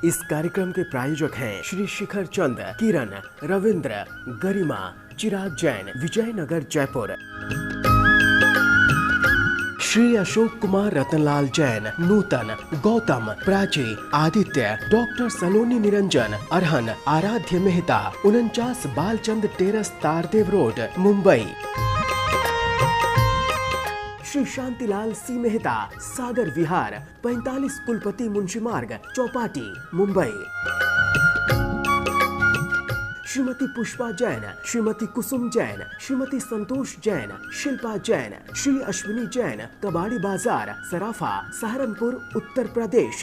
इस कार्यक्रम के प्रायोजक हैं श्री शिखर चंद, किरण, रविंद्र, गरिमा, चिराग जैन, विजयनगर, जयपुर। श्री अशोक कुमार, रतनलाल जैन, नूतन, गौतम, प्राची, आदित्य, डॉक्टर सलोनी निरंजन, अरहन, आराध्य मेहता, 49 बालचंद टेरस, तारदेव रोड, मुंबई। श्री शांतिलाल सी मेहता, सागर विहार, 45 कुलपति मुंशी मार्ग, चौपाटी, मुंबई। श्रीमती पुष्पा जैन, श्रीमती कुसुम जैन, श्रीमती संतोष जैन, शिल्पा जैन, श्री अश्विनी जैन, कबाड़ी बाजार, सराफा, सहारनपुर, उत्तर प्रदेश।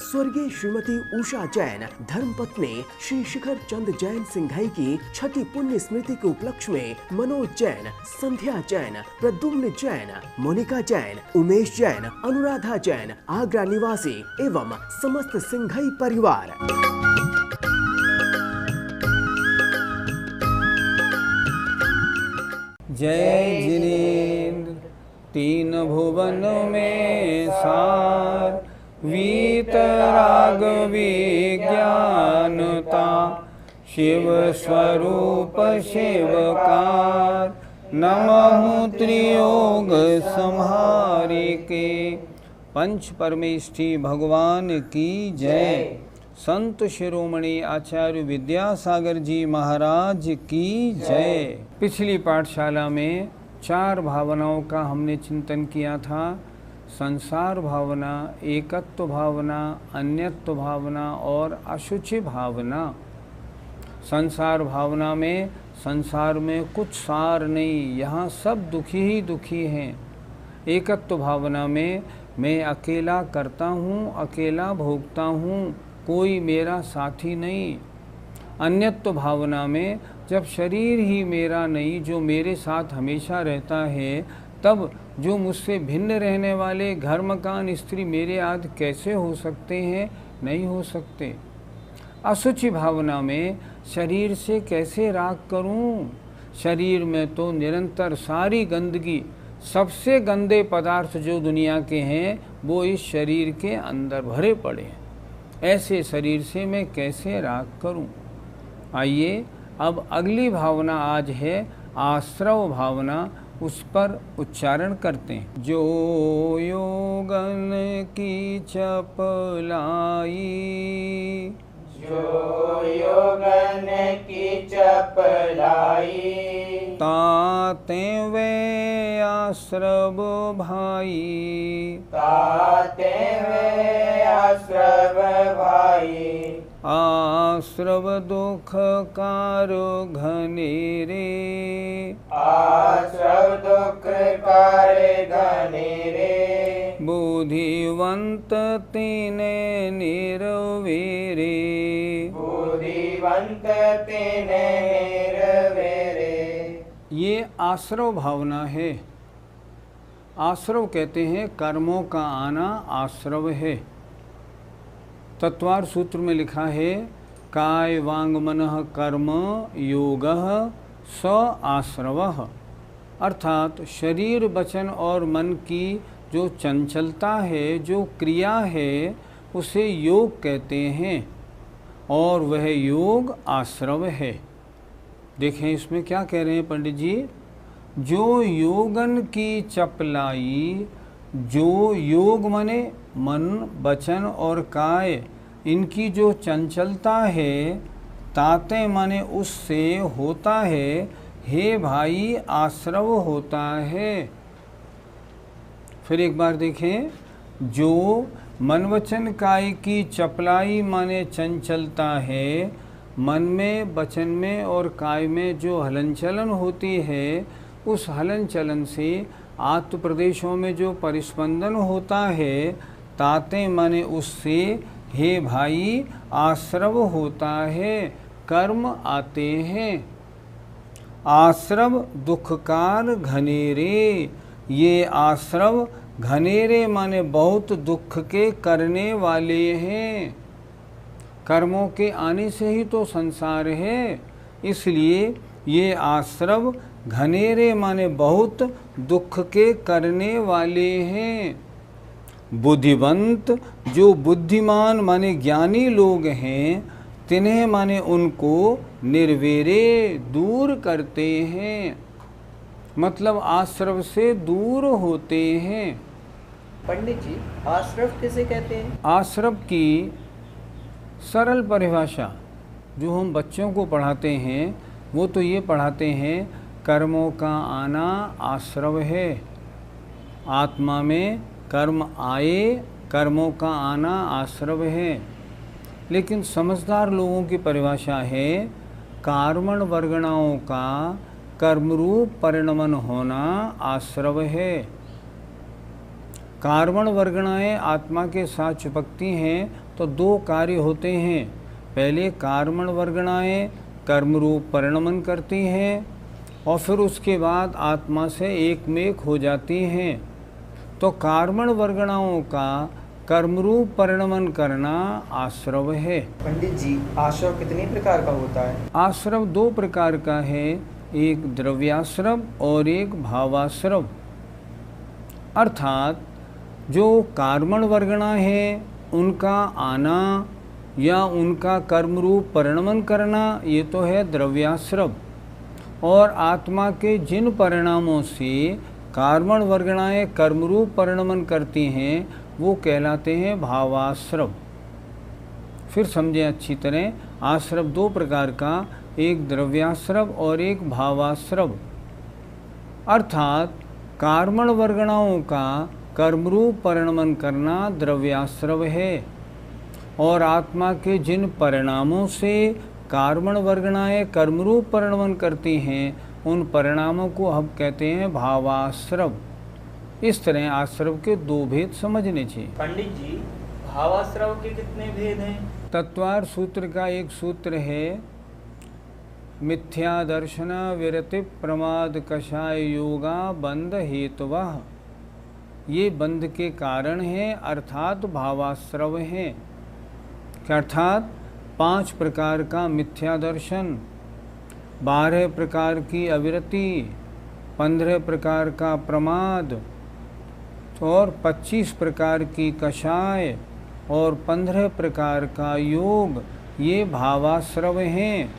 स्वर्गीय श्रीमती उषा जैन, धर्मपत्नी श्री शिखर चंद जैन सिंघाई की 6ठी पुण्य स्मृति के उपलक्ष्य में मनोज जैन, संध्या जैन, प्रद्युम्न जैन, मोनिका जैन, उमेश जैन, अनुराधा जैन, आगरा निवासी एवं समस्त सिंघाई परिवार। जय जिनेन्द्र, तीन भुवन में सार, वीतराग विज्ञानता, शिव स्वरूप शिवकार, नमः त्रियोग संहारिके। पंच परमेष्ठी भगवान की जय। संत शिरोमणि आचार्य विद्यासागर जी महाराज की जय। पिछली पाठशाला में 4 भावनाओं का हमने चिंतन किया था। संसार भावना, एकत्व भावना, अन्यत्व भावना और अशुचि भावना। संसार भावना में संसार में कुछ सार नहीं, यहाँ सब दुखी ही दुखी हैं। एकत्व भावना में मैं अकेला करता हूँ, अकेला भोगता हूँ, कोई मेरा साथी नहीं। अन्यत्व भावना में जब शरीर ही मेरा नहीं, जो मेरे साथ हमेशा रहता है, तब जो मुझसे भिन्न रहने वाले घर मकान स्त्री मेरे आदि कैसे हो सकते हैं? नहीं हो सकते। असुचि भावना में शरीर से कैसे राग करूं? शरीर में तो निरंतर सारी गंदगी, सबसे गंदे पदार्थ जो दुनिया के हैं वो इस शरीर के अंदर भरे पड़े हैं। ऐसे शरीर से मैं कैसे राग करूं? आइए अब अगली भावना आज है आश्रव भावना, उस पर उच्चारण करते हैं। जो योगन की चपलाई, जो योगन की चपलाई, ताते वे आश्रव भाई, ताते वे आश्रव भाई, आश्रव दुख कार घनेरे, आश्रव दुख कारे घनेरे, बुद्धिवंत तीने निर्वेरे, बुद्धिवंत तीने निर्वेरे। ये आश्रव भावना है। आश्रव कहते हैं कर्मों का आना आश्रव है। तत्वार सूत्र में लिखा है काय वांग मनः कर्म योगः स आश्रवः, अर्थात शरीर वचन और मन की जो चंचलता है, जो क्रिया है, उसे योग कहते हैं और वह योग आश्रव है। देखें इसमें क्या कह रहे हैं पंडित जी। जो योगन की चपलाई, जो योग माने मन वचन और काय, इनकी जो चंचलता है, ताते माने उससे होता है, हे भाई आश्रव होता है। फिर एक बार देखें, जो मन वचन काय की चपलाई माने चंचलता है, मन में वचन में और काय में जो हलन चलन होती है, उस हलन चलन से आत्म प्रदेशों में जो परिस्पंदन होता है, ताते माने उससे हे भाई आश्रव होता है, कर्म आते हैं। आश्रव दुखकार घनेरे, ये आश्रव घनेरे माने बहुत दुख के करने वाले हैं। कर्मों के आने से ही तो संसार है, इसलिए ये आश्रव घनेरे माने बहुत दुख के करने वाले हैं। बुद्धिवंत जो बुद्धिमान माने ज्ञानी लोग हैं, तिन्हें माने उनको निर्वेरे दूर करते हैं, मतलब आश्रव से दूर होते हैं। पंडित जी, आश्रव किसे कहते हैं? आश्रव की सरल परिभाषा जो हम बच्चों को पढ़ाते हैं वो तो ये पढ़ाते हैं, कर्मों का आना आश्रव है। आत्मा में कर्म आए, कर्मों का आना आश्रव है। लेकिन समझदार लोगों की परिभाषा है, कार्मण वर्गणाओं का कर्मरूप परिणमन होना आश्रव है। कार्मण वर्गणाएं आत्मा के साथ चिपकती हैं तो दो कार्य होते हैं। पहले कार्मण वर्गणाएं कर्मरूप परिणमन करती हैं और फिर उसके बाद आत्मा से एक में एक हो जाती हैं। तो कार्मण वर्गणाओं का कर्मरूप परिणमन करना आश्रव है। पंडित जी, आश्रव कितने प्रकार का होता है? आश्रव दो प्रकार का है, एक द्रव्याश्रव और एक भावाश्रव। अर्थात जो कार्मण वर्गणा है उनका आना या उनका कर्मरूप परिणमन करना, ये तो है द्रव्याश्रव। और आत्मा के जिन परिणामों से कार्मण वर्गणाएं कर्मरूप परिणमन करती हैं वो कहलाते हैं भावाश्रव। फिर समझें अच्छी तरह, आश्रव दो प्रकार का, एक द्रव्याश्रव और एक भावाश्रव। अर्थात कार्मण वर्गणाओं का कर्मरूप परिणमन करना द्रव्याश्रव है और आत्मा के जिन परिणामों से कार्मण वर्गणाएं कर्मरूप परिणमन करती हैं उन परिणामों को हम कहते हैं भावाश्रव। इस तरह आश्रव के दो भेद समझने चाहिए। पंडित जी, भावाश्रव के कितने भेद हैं? तत्वार सूत्र का एक सूत्र है, मिथ्या दर्शन विरति प्रमाद कषाय योगा बंध हेतुवः। ये बंध के कारण हैं, अर्थात भावाश्रव हैं। अर्थात 5 प्रकार का मिथ्या दर्शन, 12 प्रकार की अविरति, 15 प्रकार का प्रमाद और 25 प्रकार की कषाय और 15 प्रकार का योग, ये भावाश्रव हैं।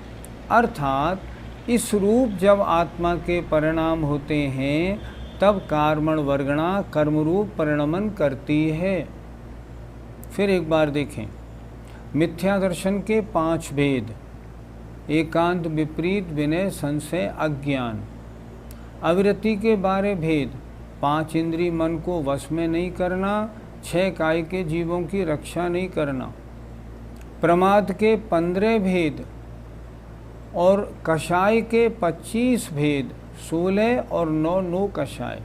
अर्थात इस रूप जब आत्मा के परिणाम होते हैं तब कार्मण वर्गणा कर्मरूप परिणमन करती है। फिर एक बार देखें, मिथ्या दर्शन के 5 भेद, एकांत विपरीत विनय संशय अज्ञान। अविरति के 12 भेद, 5 इंद्रिय मन को वश में नहीं करना, 6 काय के जीवों की रक्षा नहीं करना। प्रमाद के 15 भेद और कषाय के 25 भेद, 16 और 9 कषाय।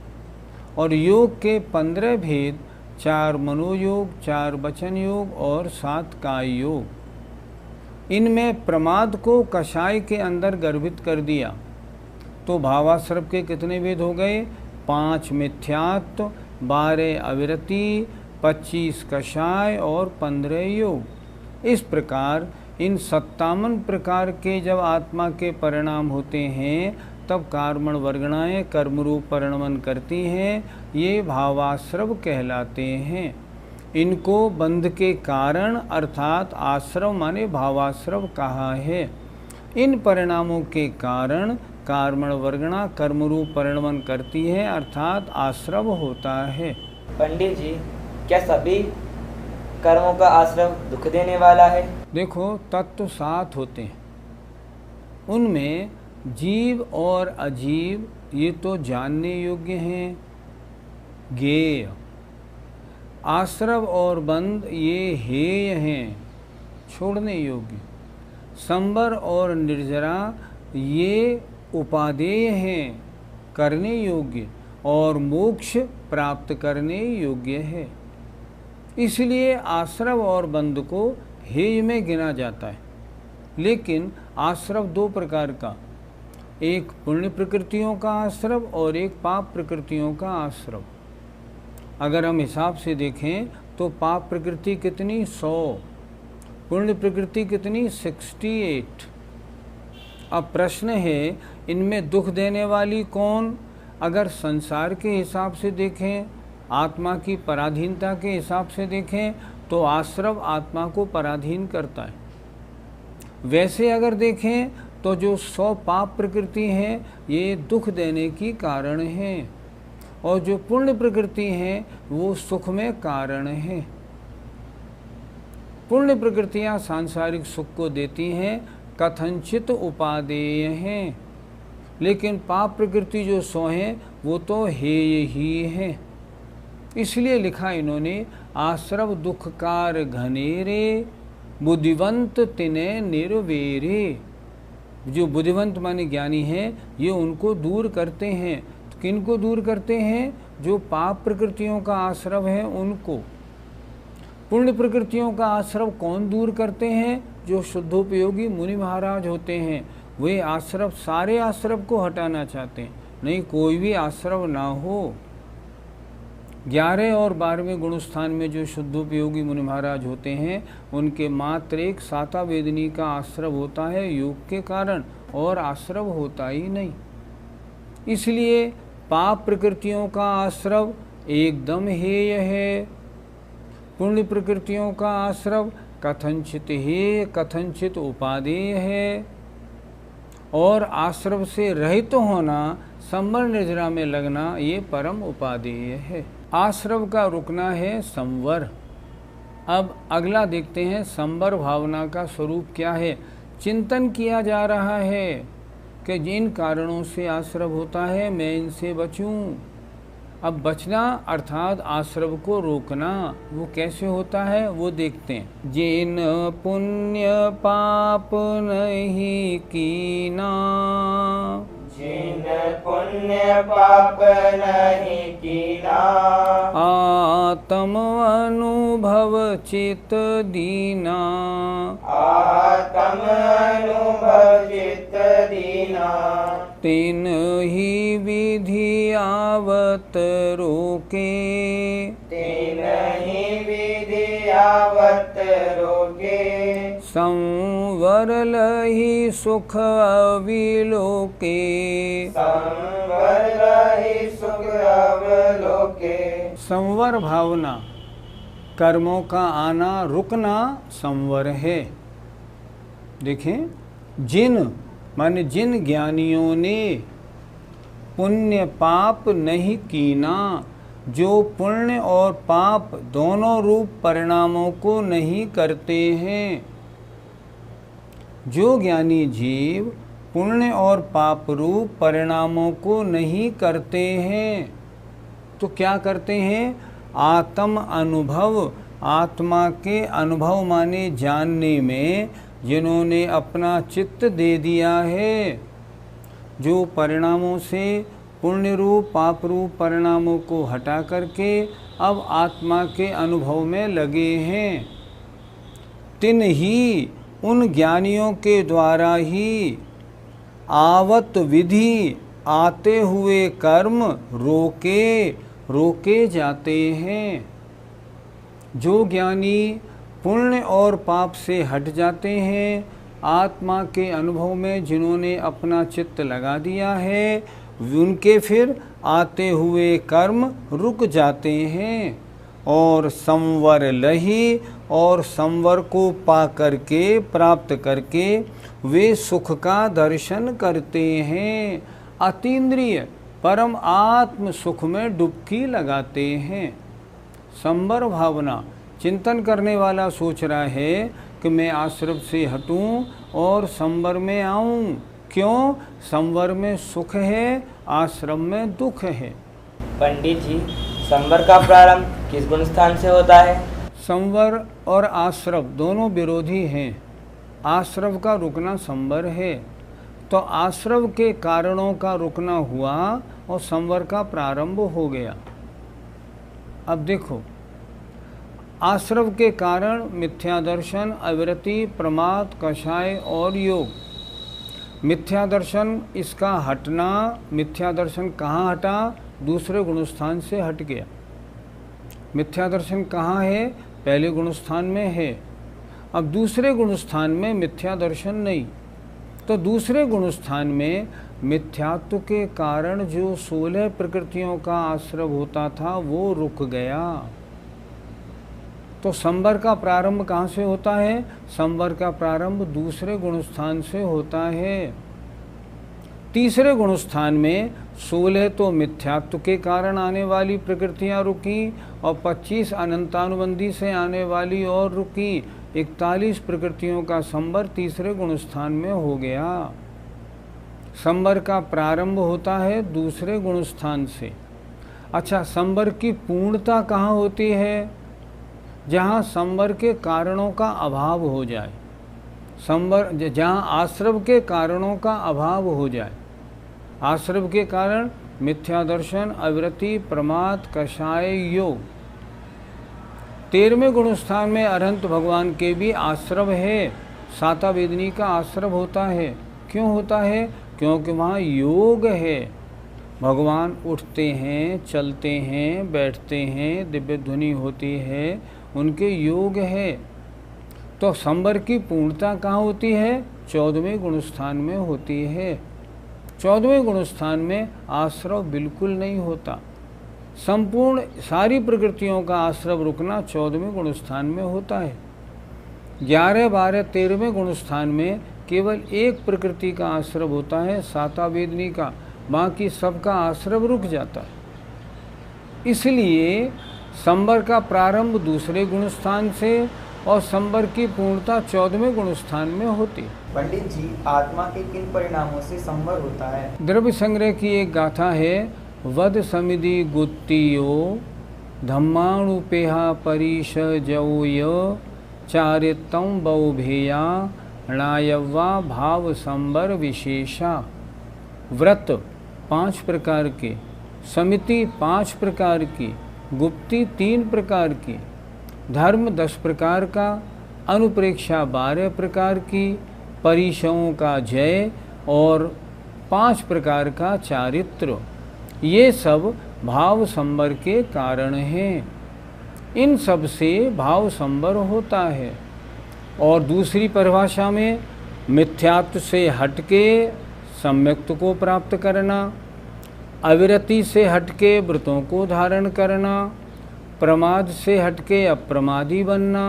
और योग के 15 भेद, 4 मनोयोग, 4 वचन योग और 7 काय योग। इनमें प्रमाद को कषाय के अंदर गर्भित कर दिया तो भावाश्रव के कितने भेद हो गए? 5 मिथ्यात्व, 12 अविरति, 25 कषाय और 15 योग। इस प्रकार इन 57 प्रकार के जब आत्मा के परिणाम होते हैं तब कार्मण वर्गणाएं कर्मरूप परिणमन करती हैं, ये भावाश्रव कहलाते हैं। इनको बंध के कारण अर्थात आश्रव माने भावाश्रव कहा है। इन परिणामों के कारण कार्मण वर्गणा कर्मरूप परिणमन करती है, अर्थात आश्रव होता है। पंडित जी, क्या सभी कर्मों का आश्रव दुख देने वाला है? देखो, तत्व 7 होते हैं, उनमें जीव और अजीव ये तो जानने योग्य हैं, ज्ञेय। आश्रव और बंध ये हेय हैं, छोड़ने योग्य। संबर और निर्जरा ये उपादेय हैं, करने योग्य, और मोक्ष प्राप्त करने योग्य है। इसलिए आश्रव और बंध को हेय में गिना जाता है। लेकिन आश्रव 2 प्रकार का, एक पुण्य प्रकृतियों का आश्रव और एक पाप प्रकृतियों का आश्रव। अगर हम हिसाब से देखें तो पाप प्रकृति कितनी? 100, पुण्य प्रकृति कितनी? 68। अब प्रश्न है, इनमें दुख देने वाली कौन? अगर संसार के हिसाब से देखें आत्मा की पराधीनता के हिसाब से देखें तो आश्रव आत्मा को पराधीन करता है। वैसे अगर देखें तो जो 100 पाप प्रकृति है ये दुख देने की कारण है, और जो पुण्य प्रकृति है वो सुख में कारण है। पुण्य प्रकृतियां सांसारिक सुख को देती हैं, कथनचित उपादेय हैं, लेकिन पाप प्रकृति जो 100 हैं वो तो हेय ही है। इसलिए लिखा इन्होंने, आश्रव दुखकार घनेरे बुद्धिवंत तिने निर्वेरे। जो बुद्धिवंत माने ज्ञानी हैं ये उनको दूर करते हैं। तो किनको दूर करते हैं? जो पाप प्रकृतियों का आश्रव है उनको। पुण्य प्रकृतियों का आश्रव कौन दूर करते हैं? जो शुद्धोपयोगी मुनि महाराज होते हैं, वे आश्रव सारे आश्रव को हटाना चाहते हैं, नहीं कोई भी आश्रव ना हो। 11 और 12वें गुणस्थान में जो शुद्धोपयोगी मुनि महाराज होते हैं उनके मात्र एक साता वेदनी का आश्रव होता है योग के कारण, और आश्रव होता ही नहीं। इसलिए पाप प्रकृतियों का आश्रव एकदम हेय है, पुण्य प्रकृतियों का आश्रव कथनचित हेय कथनचित उपादेय है, और आश्रव से रहित होना, संवर निर्जरा में लगना, ये परम उपादेय है। आश्रव का रुकना है संवर। अब अगला देखते हैं, संवर भावना का स्वरूप क्या है। चिंतन किया जा रहा है कि जिन कारणों से आश्रव होता है मैं इनसे बचूं। अब बचना अर्थात आश्रव को रोकना, वो कैसे होता है वो देखते हैं। जिन पुण्य पाप नहीं कीना, जिन पुण्य पाप नहीं कीना, आत्म अनुभव चित दीना, आत्म अनुभव चित दीना, तीन ही विधि आवत रोके, तीन ही विधि आवत रोके, संवर लहि सुख अविलोके, संवर लहि सुख अवलोके। संवर भावना, कर्मों का आना रुकना संवर है। देखें, जिन माने जिन ज्ञानियों ने पुण्य पाप नहीं कीना, जो पुण्य और पाप दोनों रूप परिणामों को नहीं करते हैं, जो ज्ञानी जीव पुण्य और पाप रूप परिणामों को नहीं करते हैं तो क्या करते हैं? आत्म अनुभव, आत्मा के अनुभव माने जानने में जिन्होंने अपना चित्त दे दिया है, जो परिणामों से पुण्य रूप पाप रूप परिणामों को हटा करके अब आत्मा के अनुभव में लगे हैं, तिन ही उन ज्ञानियों के द्वारा ही आवत विधि आते हुए कर्म रोके जाते हैं। जो ज्ञानी पुण्य और पाप से हट जाते हैं, आत्मा के अनुभव में जिन्होंने अपना चित्त लगा दिया है, उनके फिर आते हुए कर्म रुक जाते हैं, और संवर लही, और संवर को पा करके प्राप्त करके वे सुख का दर्शन करते हैं। अतीन्द्रिय परम आत्म सुख में डुबकी लगाते हैं। संवर भावना, चिंतन करने वाला सोच रहा है कि मैं आश्रव से हटूं और संवर में आऊं। क्यों? संवर में सुख है, आश्रम में दुख है। पंडित जी, संवर का प्रारंभ किस गुण स्थान से होता है? संवर और आश्रव दोनों विरोधी हैं। आश्रव का रुकना संवर है, तो आश्रव के कारणों का रुकना हुआ और संवर का प्रारंभ हो गया। अब देखो, आश्रव के कारण मिथ्या दर्शन, अविरति, प्रमाद, कषाय और योग। मिथ्या दर्शन, इसका हटना, मिथ्या दर्शन कहाँ हटा? दूसरे गुणस्थान से हट गया। मिथ्या दर्शन कहाँ है? पहले गुणस्थान में है। अब दूसरे गुणस्थान में मिथ्या दर्शन नहीं, तो दूसरे गुणस्थान में मिथ्यात्व के कारण जो 16 प्रकृतियों का आश्रव होता था वो रुक गया। तो संवर का प्रारंभ कहाँ से होता है? संवर का प्रारंभ दूसरे गुणस्थान से होता है। तीसरे गुणस्थान में 16 तो मिथ्यात्व के कारण आने वाली प्रकृतियां रुकी और 25 अनंतानुबंधी से आने वाली और रुकी। 41 प्रकृतियों का संवर तीसरे गुणस्थान में हो गया। संवर का प्रारंभ होता है दूसरे गुणस्थान से। अच्छा, संवर की पूर्णता कहाँ होती है? जहाँ संवर के कारणों का अभाव हो जाए, संवर जहाँ आश्रव के कारणों का अभाव हो जाए। आश्रव के कारण मिथ्या दर्शन, अविरति, प्रमाद, कषाय, योग। 13वें गुणस्थान में अरहंत भगवान के भी आश्रव है। साता वेदनी का आश्रव होता है। क्यों होता है? क्योंकि वहाँ योग है। भगवान उठते हैं, चलते हैं, बैठते हैं, दिव्य ध्वनि होती है, उनके योग है। तो संवर की पूर्णता कहाँ होती है? 14वें गुणस्थान में होती है। 14वें गुणस्थान में आश्रव बिल्कुल नहीं होता। संपूर्ण सारी प्रकृतियों का आश्रव रुकना 14वें गुणस्थान में होता है। 11, 12, 13वें गुणस्थान में केवल एक प्रकृति का आश्रव होता है, साता वेदनी का। बाकी सबका आश्रव रुक जाता है। इसलिए संवर का प्रारंभ दूसरे गुणस्थान से और संवर की पूर्णता 14वें गुणस्थान में होती। पंडित जी, आत्मा के किन परिणामों से संवर होता है? द्रव्य संग्रह की एक गाथा है। वद समिधि गुत्तियो धम्माणुपेहा परीश जौय चारितम बौभेया णायवा भाव संवर विशेषा। व्रत 5 प्रकार के, समिति 5 प्रकार की, गुप्ती 3 प्रकार की, धर्म 10 प्रकार का, अनुप्रेक्षा 12 प्रकार की, परिशयों का जय और 5 प्रकार का चारित्र, ये सब भाव संवर के कारण हैं। इन सब से भाव संवर होता है। और दूसरी परिभाषा में मिथ्यात्व से हटके सम्यक्त्व को प्राप्त करना, अविरति से हटके व्रतों को धारण करना, प्रमाद से हटके अप्रमादी बनना,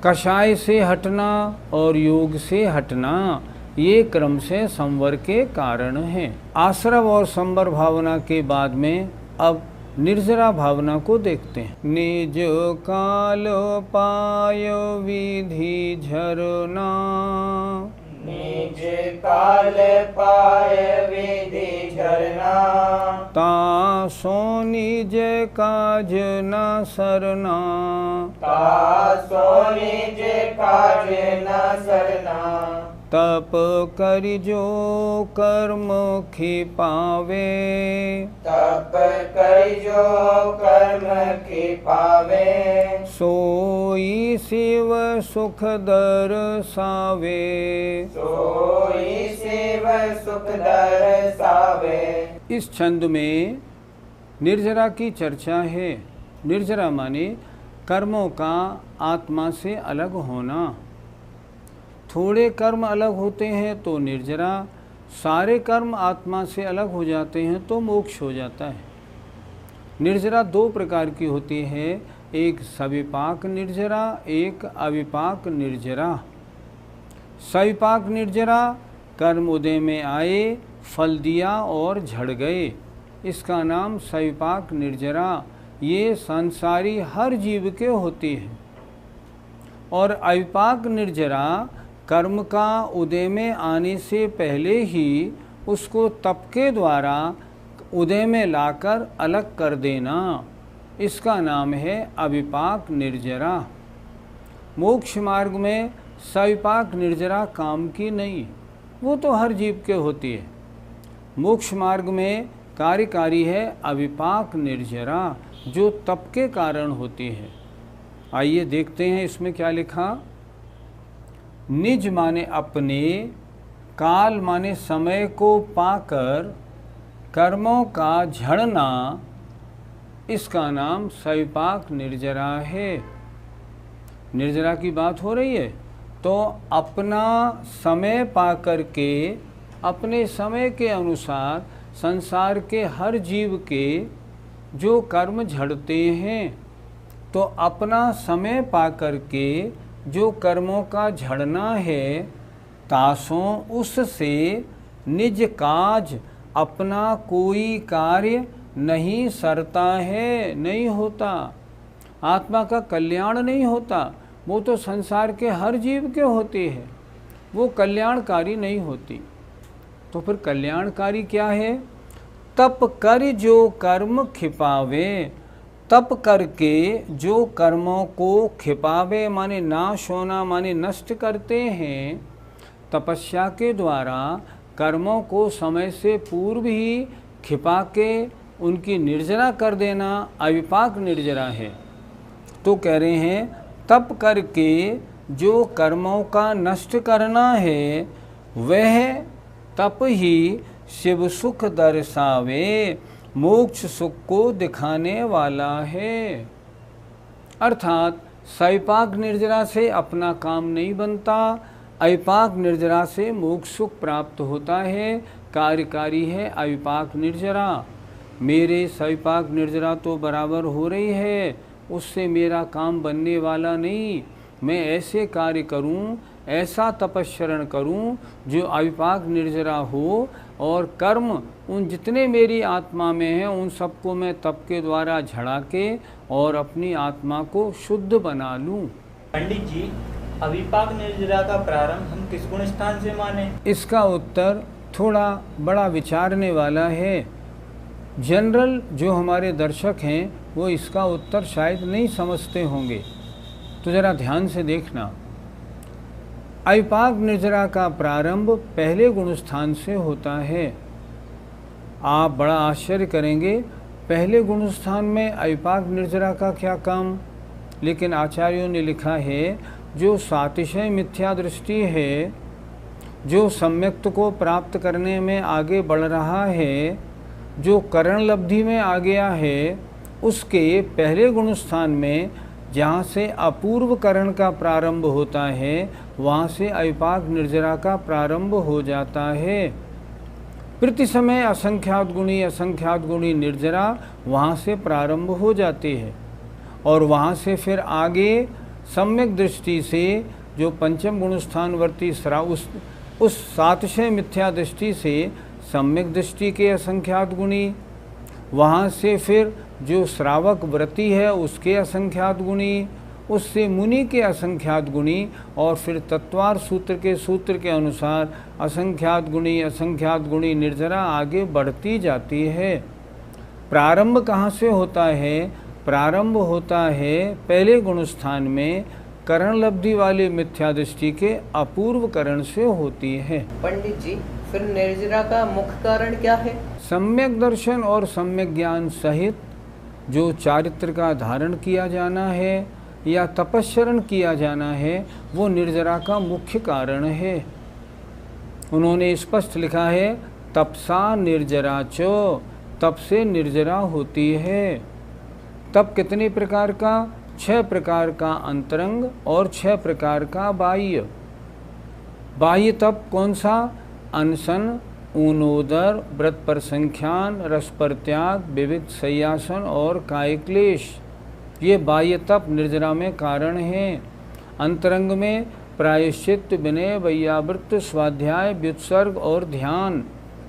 कषाय से हटना और योग से हटना, ये क्रम से संवर के कारण हैं। आश्रव और संवर भावना के बाद में अब निर्जरा भावना को देखते हैं। निज काल पाय विधि झरना, निज काल पाय विधि झरना, तासो निज काज न सरना, तासो निज काज न सरना, तप करि जो कर्म खिपावे, तप करि जो कर्म खिपावे, सोई शिव सुख दर्शावे, सोई शिव सुख दर्शावे। इस छंद में निर्जरा की चर्चा है। निर्जरा माने कर्मों का आत्मा से अलग होना। थोड़े कर्म अलग होते हैं तो निर्जरा, सारे कर्म आत्मा से अलग हो जाते हैं तो मोक्ष हो जाता है। निर्जरा 2 प्रकार की होती है, एक सविपाक निर्जरा, एक अविपाक निर्जरा। सविपाक निर्जरा कर्म उदय में आए, फल दिया और झड़ गए, इसका नाम सविपाक निर्जरा। ये संसारी हर जीव के होती है। और अविपाक निर्जरा कर्म का उदय में आने से पहले ही उसको तप के द्वारा उदय में लाकर अलग कर देना, इसका नाम है अविपाक निर्जरा। मोक्ष मार्ग में सविपाक निर्जरा काम की नहीं, वो तो हर जीव के होती है। मोक्ष मार्ग में कार्यकारी है अविपाक निर्जरा, जो तप के कारण होती है। आइए देखते हैं इसमें क्या लिखा। निज माने अपने, काल माने समय को पाकर कर्मों का झड़ना, इसका नाम सविपाक निर्जरा है। निर्जरा की बात हो रही है तो अपना समय पाकर के अपने समय के अनुसार संसार के हर जीव के जो कर्म झड़ते हैं, तो अपना समय पाकर के जो कर्मों का झड़ना है, तासों उससे निज काज अपना कोई कार्य नहीं सरता है, नहीं होता। आत्मा का कल्याण नहीं होता, वो तो संसार के हर जीव के होते हैं, वो कल्याणकारी नहीं होती। तो फिर कल्याणकारी क्या है? तप कर जो कर्म खिपावे, तप करके जो कर्मों को खिपावे माने नाश होना माने नष्ट करते हैं। तपस्या के द्वारा कर्मों को समय से पूर्व ही खिपा के उनकी निर्जरा कर देना अविपाक निर्जरा है। तो कह रहे हैं तप करके जो कर्मों का नष्ट करना है, वह तप ही शिव सुख दर्शावे, मोक्ष सुख को दिखाने वाला है। अर्थात सविपाक निर्जरा से अपना काम नहीं बनता, अविपाक निर्जरा से मोक्ष सुख प्राप्त होता है। कार्यकारी है अविपाक निर्जरा। मेरे सविपाक निर्जरा तो बराबर हो रही है, उससे मेरा काम बनने वाला नहीं। मैं ऐसे कार्य करूं, ऐसा तपस्चरण करूं जो अविपाक निर्जरा हो, और कर्म उन जितने मेरी आत्मा में हैं उन सबको मैं तप के द्वारा झड़ा के और अपनी आत्मा को शुद्ध बना लूं। पंडित जी, अविपाक निर्जरा का प्रारंभ हम किस गुण स्थान से माने? इसका उत्तर थोड़ा बड़ा विचारने वाला है। जनरल जो हमारे दर्शक हैं वो इसका उत्तर शायद नहीं समझते होंगे, तो ज़रा ध्यान से देखना। अविपाक निर्जरा का प्रारंभ पहले गुण स्थान से होता है। आप बड़ा आश्चर्य करेंगे, पहले गुण स्थान में अविपाक निर्जरा का क्या काम? लेकिन आचार्यों ने लिखा है जो सातिशय मिथ्या दृष्टि है, जो सम्यक्त को प्राप्त करने में आगे बढ़ रहा है, जो करण लब्धि में आ गया है, उसके पहले गुण स्थान में जहाँ से अपूर्व करण का प्रारंभ होता है, वहाँ से अविपाक निर्जरा का प्रारंभ हो जाता है। प्रति समय असंख्यात गुणी निर्जरा वहाँ से प्रारंभ हो जाती है, और वहाँ से फिर आगे सम्यक दृष्टि से जो पंचम गुण स्थानवर्ती उस सातिशय मिथ्या दृष्टि से सम्यक दृष्टि के असंख्यात गुणी, वहाँ से फिर जो श्रावक व्रती है उसके असंख्यात गुणी, उससे मुनि के असंख्यात गुणी, और फिर तत्वार सूत्र के अनुसार असंख्यात गुणी निर्जरा आगे बढ़ती जाती है। प्रारंभ कहाँ से होता है? प्रारंभ होता है पहले गुण स्थान में करण लब्धि वाले मिथ्या दृष्टि के अपूर्व करण से होती है। पंडित जी, फिर निर्जरा का मुख्य कारण क्या है? सम्यक दर्शन और सम्यक ज्ञान सहित जो चारित्र का धारण किया जाना है या तपस्चरण किया जाना है, वो निर्जरा का मुख्य कारण है। उन्होंने स्पष्ट लिखा है तपसा निर्जरा चो, तप से निर्जरा होती है। तप कितने प्रकार का? 6 प्रकार का अंतरंग और 6 प्रकार का बाह्य। बाह्य तप कौन सा? अनशन, ऊनोदर, व्रत पर संख्यान, रस पर त्याग, विविध शय्यासन और कायक्लेश, ये बाह्य तप निर्जरा में कारण हैं। अंतरंग में प्रायश्चित, विनय, वैयावृत्त, स्वाध्याय, व्युत्सर्ग और ध्यान,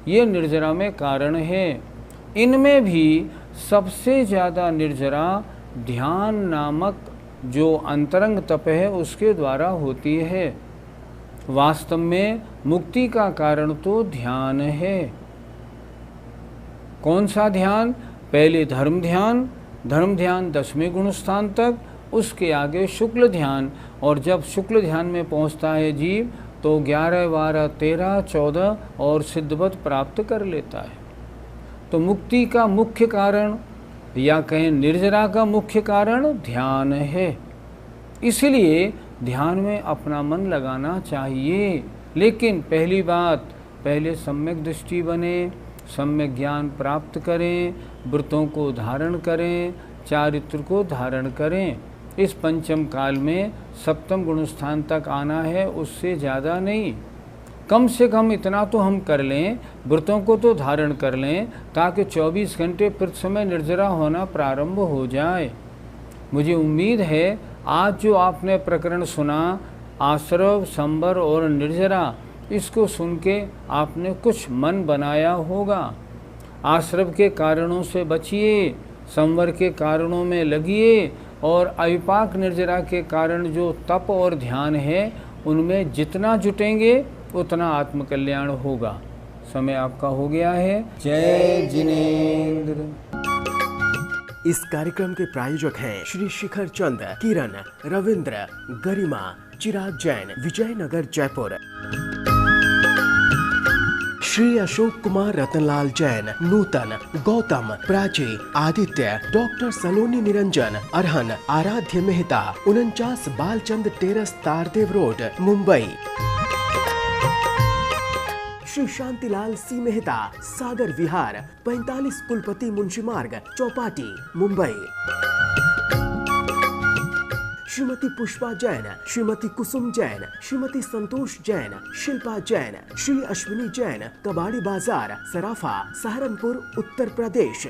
ये निर्जरा में कारण है। इनमें भी सबसे ज़्यादा निर्जरा ध्यान नामक जो अंतरंग तप है उसके द्वारा होती है। वास्तव में मुक्ति का कारण तो ध्यान है। कौन सा ध्यान? पहले धर्म ध्यान 10वें गुण स्थान तक, उसके आगे शुक्ल ध्यान, और जब शुक्ल ध्यान में पहुंचता है जीव तो 11, 12, 13, 14 और सिद्धवत प्राप्त कर लेता है। तो मुक्ति का मुख्य कारण या कहें निर्जरा का मुख्य कारण ध्यान है। इसलिए ध्यान में अपना मन लगाना चाहिए। लेकिन पहली बात, पहले सम्यक दृष्टि बने, सम्यक ज्ञान प्राप्त करें, व्रतों को धारण करें, चारित्र को धारण करें। इस पंचम काल में 7वें गुण स्थान तक आना है, उससे ज़्यादा नहीं। कम से कम इतना तो हम कर लें, व्रतों को तो धारण कर लें, ताकि 24 घंटे प्रति समय निर्जरा होना प्रारंभ हो जाए। मुझे उम्मीद है आज जो आपने प्रकरण सुना, आश्रव, संवर और निर्जरा, इसको सुन के आपने कुछ मन बनाया होगा। आश्रव के कारणों से बचिए, संवर के कारणों में लगिए, और अविपाक निर्जरा के कारण जो तप और ध्यान है उनमें जितना जुटेंगे उतना आत्मकल्याण होगा। समय आपका हो गया है। जय जिनेंद्र। इस कार्यक्रम के प्रायोजक हैं श्री शिखर चंद, किरण, रविंद्र, गरिमा, चिराग जैन, विजयनगर, जयपुर। श्री अशोक कुमार, रतनलाल जैन, नूतन, गौतम, प्राची, आदित्य, डॉक्टर सलोनी निरंजन, अरहन, आराध्य मेहता, 49 बालचंद टेरस, तारदेव रोड, मुंबई। श्री शांतिलाल सी मेहता, सागर विहार, 45 कुलपति मुंशी मार्ग, चौपाटी, मुंबई। श्रीमती पुष्पा जैन, श्रीमती कुसुम जैन, श्रीमती संतोष जैन, शिल्पा जैन, श्री अश्विनी जैन, कबाड़ी बाजार, सराफा, सहारनपुर, उत्तर प्रदेश।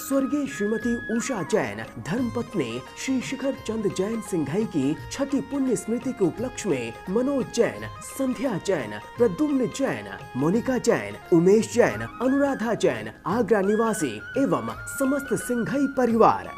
स्वर्गीय श्रीमती उषा जैन, धर्मपत्नी श्री शिखर चंद जैन सिंघाई की छठी पुण्य स्मृति के उपलक्ष्य में मनोज जैन, संध्या जैन, प्रद्युम्न जैन, मोनिका जैन, उमेश जैन, अनुराधा जैन, आगरा निवासी एवं समस्त सिंघाई परिवार।